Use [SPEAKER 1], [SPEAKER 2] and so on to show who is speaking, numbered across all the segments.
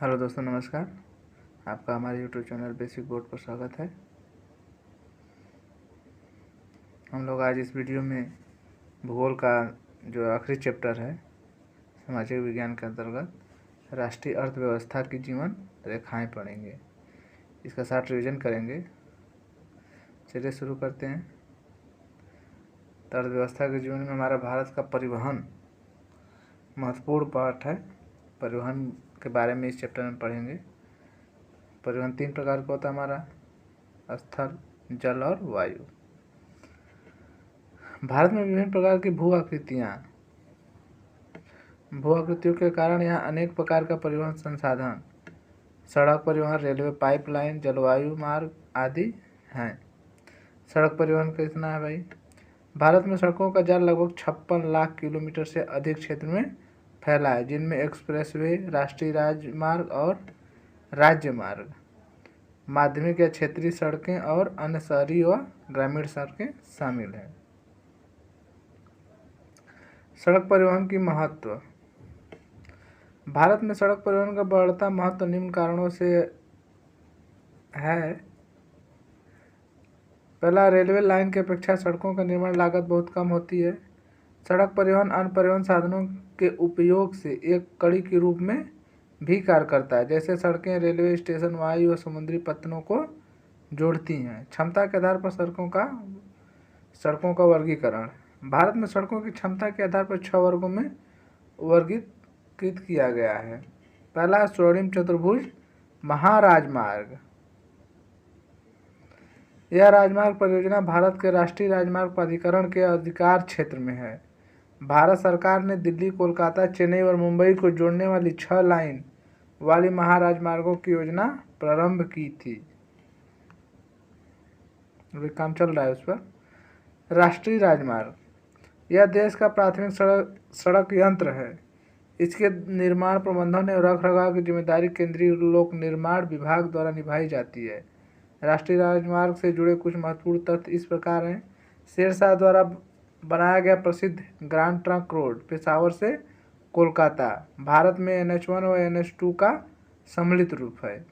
[SPEAKER 1] Hello दोस्तों, नमस्कार। आपका हमारे यूट्यूब चैनल बेसिक बोर्ड पर स्वागत है। हम लोग आज इस वीडियो में भूगोल का जो आखिरी चैप्टर है सामाजिक विज्ञान के अंतर्गत राष्ट्रीय अर्थव्यवस्था की जीवन रेखाएं पढ़ेंगे। इसका शॉर्ट रिवीजन करेंगे। चलिए शुरू करते हैं। तो अर्थव्यवस्था के जीवन में हमारा भारत का परिवहन महत्वपूर्ण पार्ट है। परिवहन के बारे में इस चैप्टर में पढ़ेंगे। परिवहन 3 प्रकार का होता है हमारा: स्थल, जल और वायु। भारत में विभिन्न प्रकार की भू आकृतियों के कारण यहाँ अनेक प्रकार का परिवहन संसाधन, सड़क परिवहन, रेलवे, पाइपलाइन, जलवायु मार्ग आदि हैं। सड़क परिवहन कितना है भाई? भारत में सड़कों का जाल लगभग 56 लाख किलोमीटर से अधिक क्षेत्र में फैला है, जिनमें एक्सप्रेसवे, राष्ट्रीय राजमार्ग और राज्य मार्ग, माध्यमिक या क्षेत्रीय सड़कें और अन्य शहरी व ग्रामीण सड़कें शामिल हैं। सड़क परिवहन की महत्व। भारत में सड़क परिवहन का बढ़ता महत्व निम्न कारणों से है। पहला, रेलवे लाइन की अपेक्षा सड़कों का निर्माण लागत बहुत कम होती है। सड़क परिवहन अन्य परिवहन साधनों के उपयोग से एक कड़ी के रूप में भी कार्य करता है, जैसे सड़कें रेलवे स्टेशन वायु और समुद्री पत्तनों को जोड़ती हैं। क्षमता के आधार पर सड़कों का वर्गीकरण। भारत में सड़कों की क्षमता के आधार पर 6 वर्गों में वर्गीकृत किया गया है। पहला, स्वर्णिम चतुर्भुज महाराजमार्ग। यह राजमार्ग परियोजना भारत के राष्ट्रीय राजमार्ग प्राधिकरण के अधिकार क्षेत्र में है। भारत सरकार ने दिल्ली, कोलकाता, चेन्नई और मुंबई को जोड़ने वाली 6 लाइन वाली महाराजमार्गों की योजना प्रारंभ की थी। अभी काम चल रहा है उस पर। राष्ट्रीय राजमार्ग, यह देश का प्राथमिक सड़क यंत्र है। इसके निर्माण, प्रबंधन और रखरखाव की जिम्मेदारी केंद्रीय लोक निर्माण विभाग द्वारा निभाई जाती है। राष्ट्रीय राजमार्ग से जुड़े कुछ महत्वपूर्ण तथ्य इस प्रकार हैं। शेरशाह द्वारा बनाया गया प्रसिद्ध ग्रैंड ट्रंक रोड पेशावर से कोलकाता भारत में NH1 और NH2 का सम्मिलित रूप है।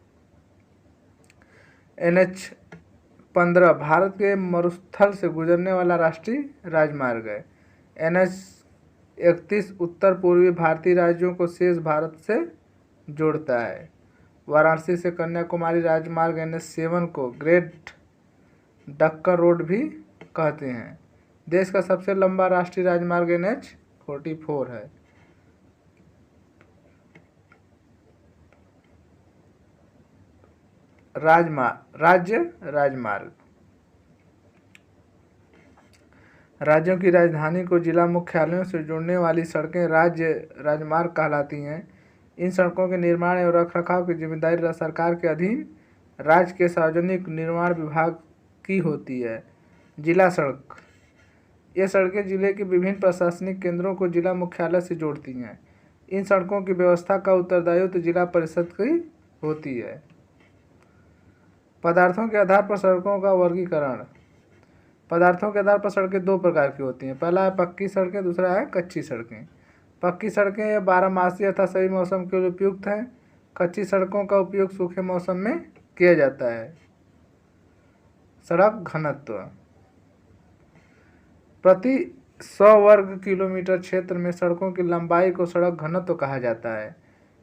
[SPEAKER 1] NH15 भारत के मरुस्थल से गुजरने वाला राष्ट्रीय राजमार्ग है। NH31 उत्तर पूर्वी भारतीय राज्यों को शेष भारत से जोड़ता है। वाराणसी से कन्याकुमारी राजमार्ग NH7 को ग्रेट डक्कर रोड भी कहते हैं। देश का सबसे लंबा राष्ट्रीय राजमार्ग NH44 है। राज्य राजमार्ग, राज्यों की राजधानी को जिला मुख्यालयों से जोड़ने वाली सड़कें राज्य राजमार्ग कहलाती हैं। इन सड़कों के निर्माण एवं रखरखाव की जिम्मेदारी सरकार के अधीन राज्य के सार्वजनिक निर्माण विभाग की होती है। जिला सड़क, ये सड़कें जिले के विभिन्न प्रशासनिक केंद्रों को जिला मुख्यालय से जोड़ती हैं। इन सड़कों की व्यवस्था का उत्तरदायित्व जिला परिषद की होती है। पदार्थों के आधार पर सड़कों का वर्गीकरण। पदार्थों के आधार पर सड़कें 2 प्रकार की होती हैं। पहला है पक्की सड़कें, दूसरा है कच्ची सड़कें। पक्की सड़कें यह 12 मासीय तथा सभी मौसम के लिए उपयुक्त हैं। कच्ची सड़कों का उपयोग सूखे मौसम में किया जाता है। सड़क घनत्व, प्रति 100 वर्ग किलोमीटर क्षेत्र में सड़कों की लंबाई को सड़क घनत्व कहा जाता है।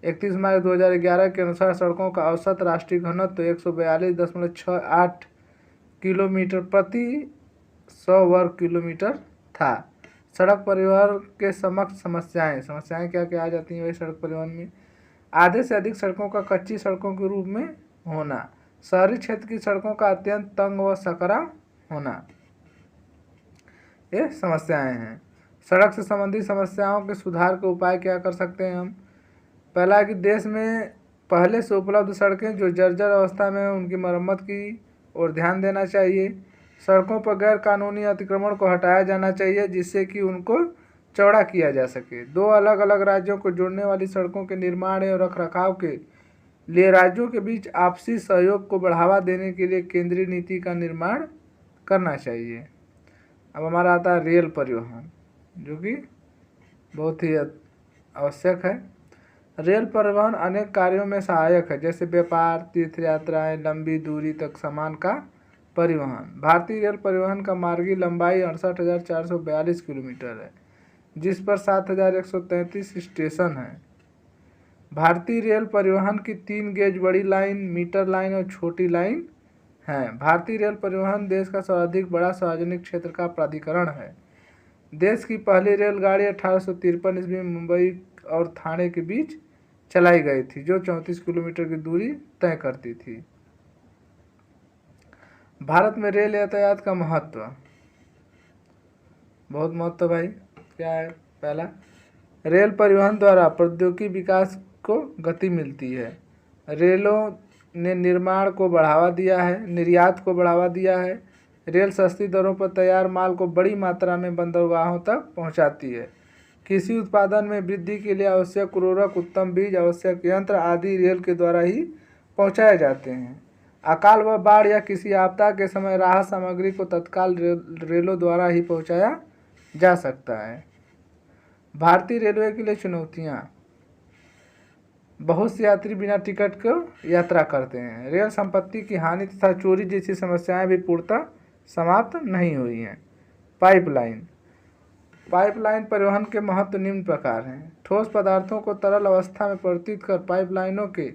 [SPEAKER 1] 31 मार्च 2011 के अनुसार सड़कों का औसत राष्ट्रीय घनत्व 142.68 किलोमीटर प्रति 100 वर्ग किलोमीटर था। सड़क परिवहन के समस्याएं क्या क्या आ जाती हैं भाई सड़क परिवहन में? आधे से अधिक सड़कों का कच्ची सड़कों के रूप में होना, शहरी क्षेत्र की सड़कों का अत्यंत तंग व सकरा होना, ये समस्याएं हैं। सड़क से संबंधित समस्याओं के सुधार के उपाय क्या कर सकते हैं हम? पहला है कि देश में पहले से उपलब्ध सड़कें जो जर्जर अवस्था में उनकी मरम्मत की ओर ध्यान देना चाहिए। सड़कों पर गैर कानूनी अतिक्रमण को हटाया जाना चाहिए जिससे कि उनको चौड़ा किया जा सके। 2 अलग अलग राज्यों को जोड़ने वाली सड़कों के निर्माण एवं रखरखाव के लिए राज्यों के बीच आपसी सहयोग को बढ़ावा देने के लिए केंद्रीय नीति का निर्माण करना चाहिए। अब हमारा आता है रेल परिवहन, जो कि बहुत ही आवश्यक है। रेल परिवहन अनेक कार्यों में सहायक है, जैसे व्यापार, तीर्थ यात्राएं, लंबी दूरी तक सामान का परिवहन। भारतीय रेल परिवहन का मार्गीय लंबाई 68,442 किलोमीटर है, जिस पर 7,133 स्टेशन हैं। भारतीय रेल परिवहन की 3 गेज बड़ी लाइन, मीटर लाइन और छोटी लाइन हैं। भारतीय रेल परिवहन देश का सर्वाधिक बड़ा सार्वजनिक क्षेत्र का प्राधिकरण है। देश की पहली रेलगाड़ी 1853 ईस्वी में मुंबई और ठाणे के बीच चलाई गई थी, जो 34 किलोमीटर की दूरी तय करती थी। भारत में रेल यातायात का महत्व, बहुत महत्व भाई। क्या है? पहला, रेल परिवहन द्वारा प्रौद्योगिकी विकास को गति मिलती है। रेलों ने निर्माण को बढ़ावा दिया है, निर्यात को बढ़ावा दिया है। रेल सस्ती दरों पर तैयार माल को बड़ी मात्रा में बंदरगाहों तक पहुंचाती है। कृषि उत्पादन में वृद्धि के लिए आवश्यक उर्वरक, उत्तम बीज, आवश्यक यंत्र आदि रेल के द्वारा ही पहुंचाए जाते हैं। अकाल व बाढ़ या किसी आपदा के समय राहत सामग्री को तत्काल रेलों द्वारा ही पहुंचाया जा सकता है। भारतीय रेलवे के लिए चुनौतियाँ, बहुत से यात्री बिना टिकट को यात्रा करते हैं। रेल संपत्ति की हानि तथा चोरी जैसी समस्याएं भी पूर्णतः समाप्त नहीं हुई हैं। पाइपलाइन, पाइपलाइन परिवहन के महत्व निम्न प्रकार हैं। ठोस पदार्थों को तरल अवस्था में परिवर्तित कर पाइपलाइनों के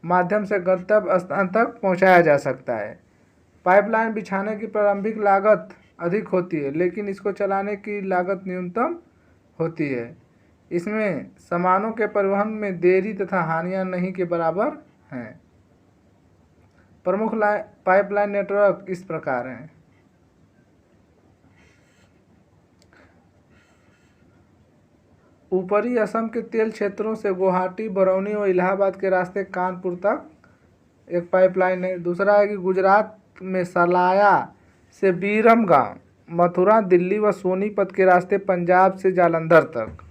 [SPEAKER 1] माध्यम से गंतव्य स्थान तक पहुंचाया जा सकता है। पाइपलाइन बिछाने की प्रारंभिक लागत अधिक होती है, लेकिन इसको चलाने की लागत न्यूनतम होती है। इसमें सामानों के परिवहन में देरी तथा हानियां नहीं के बराबर हैं। प्रमुख पाइपलाइन नेटवर्क इस प्रकार हैं। ऊपरी असम के तेल क्षेत्रों से गुवाहाटी, बरौनी और इलाहाबाद के रास्ते कानपुर तक एक पाइपलाइन है। दूसरा है कि गुजरात में सलाया से बीरमगांव, मथुरा, दिल्ली व सोनीपत के रास्ते पंजाब से जालंधर तक।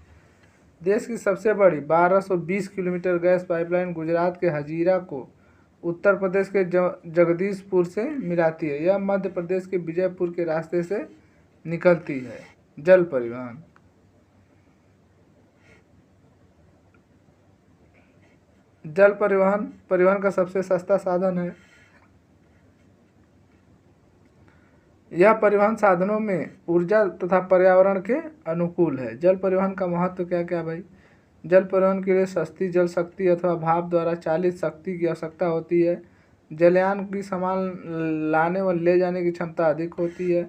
[SPEAKER 1] देश की सबसे बड़ी 1220 किलोमीटर गैस पाइपलाइन गुजरात के हजीरा को उत्तर प्रदेश के जगदीशपुर से मिलाती है। यह मध्य प्रदेश के विजयपुर के रास्ते से निकलती है। जल परिवहन, जल परिवहन परिवहन का सबसे सस्ता साधन है। यह परिवहन साधनों में ऊर्जा तथा पर्यावरण के अनुकूल है। जल परिवहन का महत्व क्या क्या भाई? जल परिवहन के लिए सस्ती जल शक्ति अथवा भाप द्वारा चालित शक्ति की आवश्यकता होती है। जलयान की सामान लाने व ले जाने की क्षमता अधिक होती है।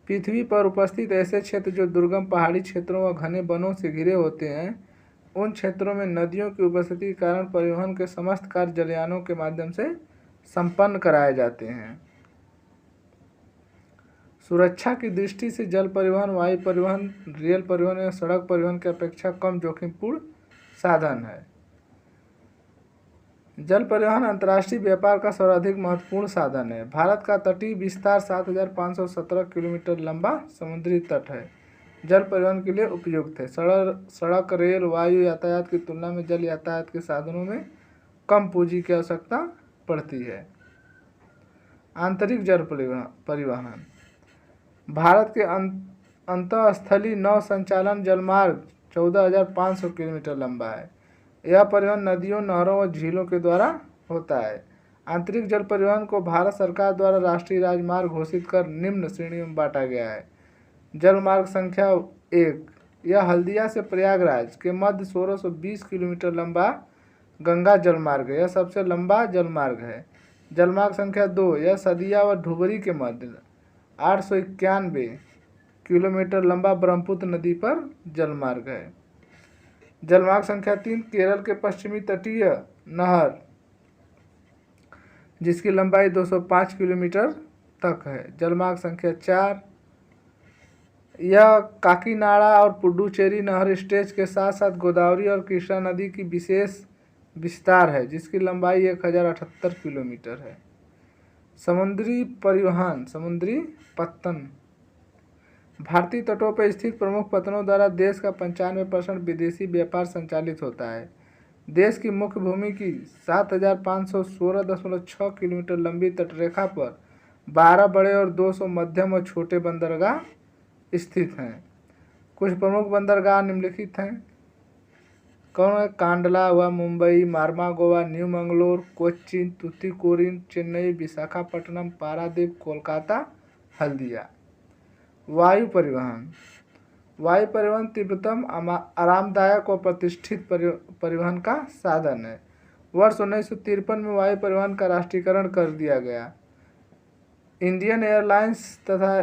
[SPEAKER 1] पृथ्वी पर उपस्थित ऐसे क्षेत्र जो दुर्गम पहाड़ी क्षेत्रों व घने वनों से घिरे होते हैं, उन क्षेत्रों में नदियों की उपस्थिति के कारण परिवहन के समस्त कार्य जलयानों के माध्यम से संपन्न कराए जाते हैं। सुरक्षा की दृष्टि से जल परिवहन वायु परिवहन, रेल परिवहन या सड़क परिवहन की अपेक्षा कम जोखिमपूर्ण साधन है। जल परिवहन अंतर्राष्ट्रीय व्यापार का सर्वाधिक महत्वपूर्ण साधन है। भारत का तटीय विस्तार 7,517 किलोमीटर लंबा समुद्री तट है। जल परिवहन के लिए उपयुक्त है। सड़क, रेल, वायु यातायात की तुलना में जल यातायात के साधनों में कम पूंजी की आवश्यकता पड़ती है। आंतरिक जल परिवहन, भारत के अंतःस्थलीय नौ संचालन जलमार्ग 14,500 किलोमीटर लंबा है। यह परिवहन नदियों, नहरों और झीलों के द्वारा होता है। आंतरिक जल परिवहन को भारत सरकार द्वारा राष्ट्रीय राजमार्ग घोषित कर निम्न श्रेणियों में बांटा गया है। जल मार्ग संख्या 1, यह हल्दिया से प्रयागराज के मध्य 1620 किलोमीटर लंबा गंगा जलमार्ग है। यह सबसे लंबा जलमार्ग है। जलमार्ग संख्या 2, यह सदिया व धुबरी के मध्य 891 किलोमीटर लंबा ब्रह्मपुत्र नदी पर जलमार्ग है। जलमार्ग संख्या 3, केरल के पश्चिमी तटीय नहर, जिसकी लंबाई 205 किलोमीटर तक है। जलमार्ग संख्या 4, यह काकीनाडा और पुडुचेरी नहर स्टेज के साथ साथ गोदावरी और कृष्णा नदी की विशेष विस्तार है, जिसकी लंबाई 1078 किलोमीटर है। समुद्री परिवहन, समुद्री पत्तन, भारतीय तटों पर स्थित प्रमुख पत्तनों द्वारा देश का 95% विदेशी व्यापार संचालित होता है। देश की मुख्य भूमि की 7,516.6 किलोमीटर लंबी तटरेखा पर 12 बड़े और 200 मध्यम और छोटे बंदरगाह स्थित हैं। कुछ प्रमुख बंदरगाह निम्नलिखित हैं: कौन है? कांडला हुआ मुंबई, मार्मा गोवा, न्यू मंगलोर, कोच्चिन, तुतीकोरिन चेन्नई, विशाखापट्टनम, पारादीप, कोलकाता, हल्दिया। वायु परिवहन। वायु परिवहन तीव्रतम आरामदायक और प्रतिष्ठित परिवहन का साधन है। वर्ष 1953 में वायु परिवहन का राष्ट्रीयकरण कर दिया गया। इंडियन एयरलाइंस तथा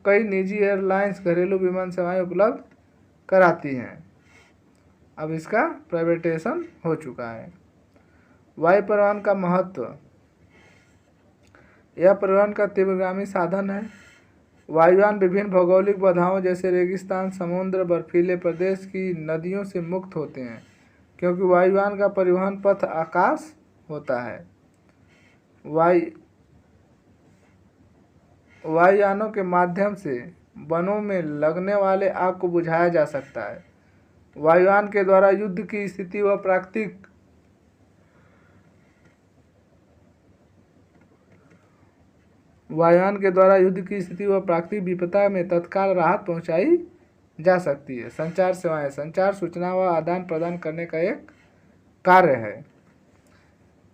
[SPEAKER 1] कई निजी एयरलाइंस घरेलू विमान सेवाएं उपलब्ध कराती हैं। अब इसका प्राइवेटाइजेशन हो चुका है। वायु परिवहन का महत्व। यह परिवहन का तीव्रगामी साधन है। वायुयान विभिन्न भौगोलिक बाधाओं जैसे रेगिस्तान, समुद्र, बर्फीले प्रदेश की नदियों से मुक्त होते हैं, क्योंकि वायुयान का परिवहन पथ आकाश होता है। वायुयानों के माध्यम से वनों में लगने वाले आग को बुझाया जा सकता है। वायुयान के द्वारा युद्ध की स्थिति व प्राकृतिक विपदा में तत्काल राहत पहुंचाई जा सकती है। संचार सेवाएं। संचार सूचना व आदान प्रदान करने का एक कार्य है।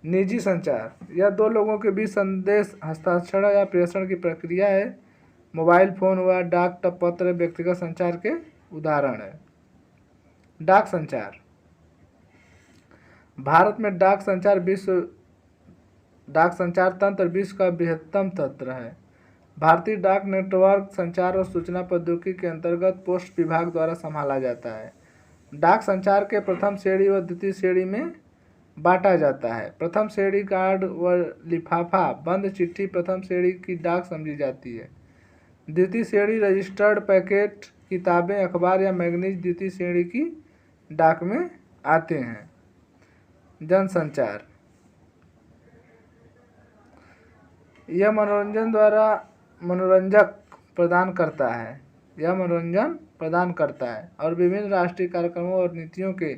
[SPEAKER 1] निजी संचार। यह दो लोगों के बीच संदेश हस्ताक्षर या प्रेषण की प्रक्रिया है। मोबाइल फोन व डाक पत्र व्यक्तिगत संचार के उदाहरण है। डाक संचार। भारत में डाक संचार तंत्र विश्व का बृहत्तम तंत्र है। भारतीय डाक नेटवर्क संचार और सूचना प्रौद्योगिकी के अंतर्गत पोस्ट विभाग द्वारा संभाला जाता है। डाक संचार के प्रथम श्रेणी व द्वितीय श्रेणी में बांटा जाता है। प्रथम श्रेणी कार्ड व लिफाफा बंद चिट्ठी प्रथम श्रेणी की डाक समझी जाती है। द्वितीय श्रेणी रजिस्टर्ड पैकेट, किताबें, अखबार या मैगजीन द्वितीय श्रेणी की डाक में आते हैं। जनसंचार। यह मनोरंजन प्रदान करता है और विभिन्न राष्ट्रीय कार्यक्रमों और नीतियों के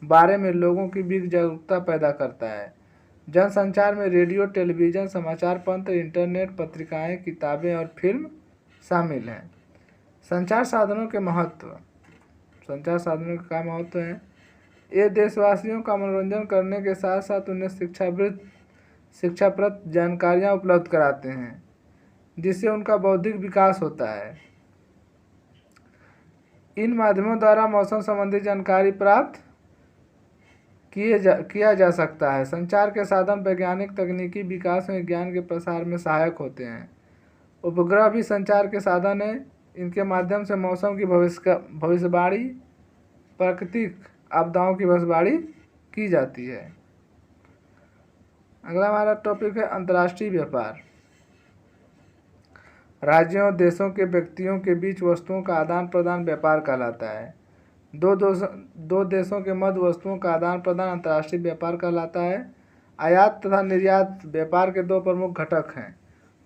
[SPEAKER 1] बारे में लोगों की बीच जागरूकता पैदा करता है। जनसंचार में रेडियो, टेलीविज़न, समाचार पत्र, इंटरनेट, पत्रिकाएं, किताबें और फिल्म शामिल हैं। संचार साधनों के महत्व। संचार साधनों का महत्व है, ये देशवासियों का मनोरंजन करने के साथ साथ उन्हें शिक्षाप्रद जानकारियाँ उपलब्ध कराते हैं, जिससे उनका बौद्धिक विकास होता है। इन माध्यमों द्वारा मौसम संबंधी जानकारी प्राप्त किया जा सकता है। संचार के साधन वैज्ञानिक तकनीकी विकास में ज्ञान के प्रसार में सहायक होते हैं। उपग्रह भी संचार के साधन है। इनके माध्यम से मौसम की भविष्यवाणी, प्राकृतिक आपदाओं की भविष्यवाणी की जाती है। अगला हमारा टॉपिक है अंतर्राष्ट्रीय व्यापार। राज्यों और देशों के व्यक्तियों के बीच वस्तुओं का आदान प्रदान व्यापार कहलाता है। दो देशों के मध्य वस्तुओं का आदान प्रदान अंतर्राष्ट्रीय व्यापार कहलाता है। आयात तथा निर्यात व्यापार के दो प्रमुख घटक हैं।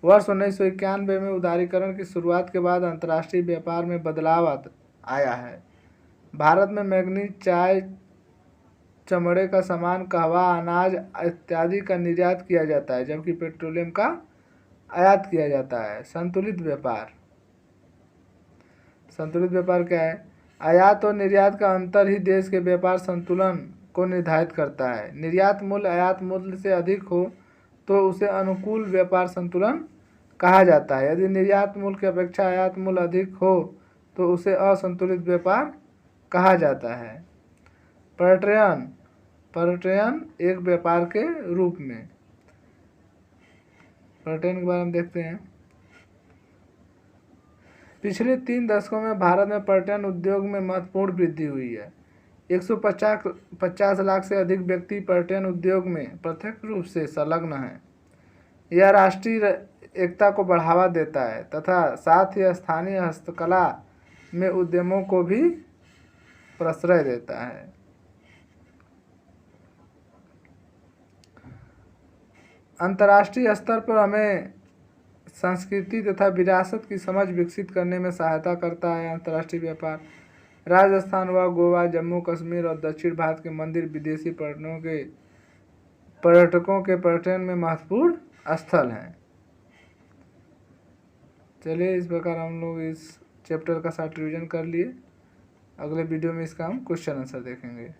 [SPEAKER 1] वर्ष 1991 में उदारीकरण की शुरुआत के बाद अंतर्राष्ट्रीय व्यापार में बदलाव आया है। भारत में मैंगनीज, चाय, चमड़े का सामान, कहवा, अनाज इत्यादि का निर्यात किया जाता है, जबकि पेट्रोलियम का आयात किया जाता है। संतुलित व्यापार। संतुलित व्यापार क्या है? आयात और निर्यात का अंतर ही देश के व्यापार संतुलन को निर्धारित करता है। निर्यात मूल्य आयात मूल्य से अधिक हो तो उसे अनुकूल व्यापार संतुलन कहा जाता है। यदि निर्यात मूल्य की अपेक्षा आयात मूल्य अधिक हो तो उसे असंतुलित व्यापार कहा जाता है। पर्यटन एक व्यापार के रूप में। पर्यटन के बारे में देखते हैं। पिछले 3 दशकों में भारत में पर्यटन उद्योग में महत्वपूर्ण वृद्धि हुई है। 150 लाख से अधिक व्यक्ति पर्यटन उद्योग में प्रत्यक्ष रूप से संलग्न हैं। यह राष्ट्रीय एकता को बढ़ावा देता है तथा साथ ही स्थानीय हस्तकला में उद्यमों को भी प्रश्रय देता है। अंतर्राष्ट्रीय स्तर पर हमें संस्कृति तथा विरासत की समझ विकसित करने में सहायता करता है। अंतर्राष्ट्रीय व्यापार राजस्थान व गोवा, जम्मू कश्मीर और दक्षिण भारत के मंदिर विदेशी पर्यटकों के पर्यटन में महत्वपूर्ण स्थल हैं। चलिए, इस प्रकार हम लोग इस चैप्टर का शॉर्ट रिवीजन कर लिए। अगले वीडियो में इसका हम क्वेश्चन आंसर देखेंगे।